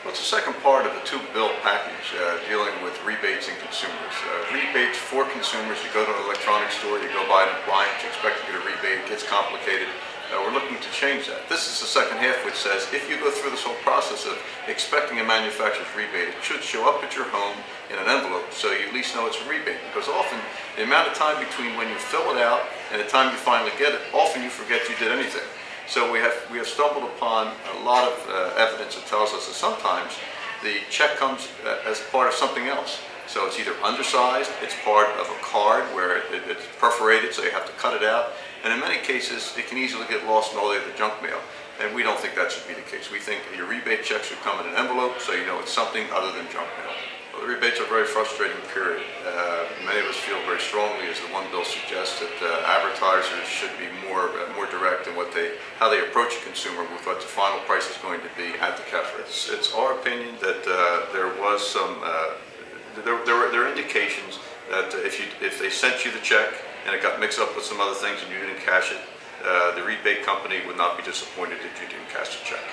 Well, it's the second part of the two-bill package dealing with rebates and consumers. Rebates for consumers, you go to an electronics store, you go buy an appliance, you expect to get a rebate, it gets complicated. We're looking to change that. This is the second half, which says if you go through this whole process of expecting a manufacturer's rebate, it should show up at your home in an envelope so you at least know it's a rebate. Because often, the amount of time between when you fill it out and the time you finally get it, often you forget you did anything. So we have stumbled upon a lot of evidence that tells us that sometimes the check comes as part of something else. So it's either undersized, it's part of a card where it's perforated, so you have to cut it out. And in many cases, it can easily get lost in all the other junk mail. And we don't think that should be the case. We think your rebate check should come in an envelope so you know it's something other than junk mail. Well, the rebates are a very frustrating period. Many of us feel very strongly, as the one bill suggests, that advertisers should be more direct in how they approach a consumer with what the final price is going to be at the cafe. It's our opinion that there was some there are indications that if they sent you the check and it got mixed up with some other things and you didn't cash it, the rebate company would not be disappointed that you didn't cash the check.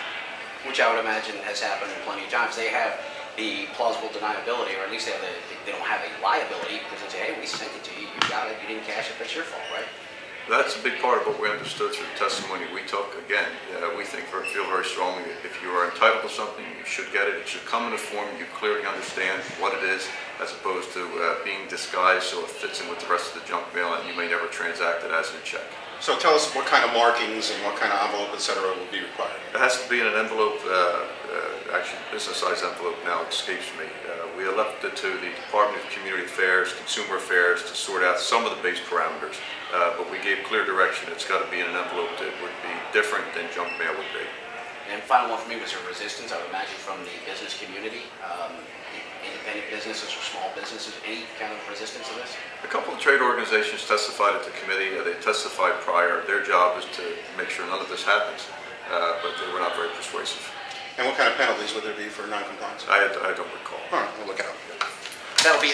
Which I would imagine has happened plenty of times. They have the plausible deniability, or at least they don't have a liability, because they say, hey, we sent it to you, you got it, you didn't cash it, that's your fault, right? That's a big part of what we understood through the testimony we took. Again, we feel very strongly that if you are entitled to something, you should get it. It should come in a form you clearly understand what it is, as opposed to being disguised so it fits in with the rest of the junk mail and you may never transact it as a check. So tell us what kind of markings and what kind of envelope, etc., will be required. It has to be in an envelope, actually business-size envelope now escapes me. We left it to the Department of Community Affairs, Consumer Affairs to sort out some of the base parameters, but we gave clear direction. It's got to be in an envelope that would be different than junk mail would be. And final one for me, was there resistance, I would imagine, from the business community? Independent businesses or small businesses, any kind of resistance to this? A couple of trade organizations testified at the committee. They testified prior. Their job is to make sure none of this happens, but they were not very persuasive. And what kind of penalties would there be for non-compliance? I don't recall. All right, we'll look out. That'll be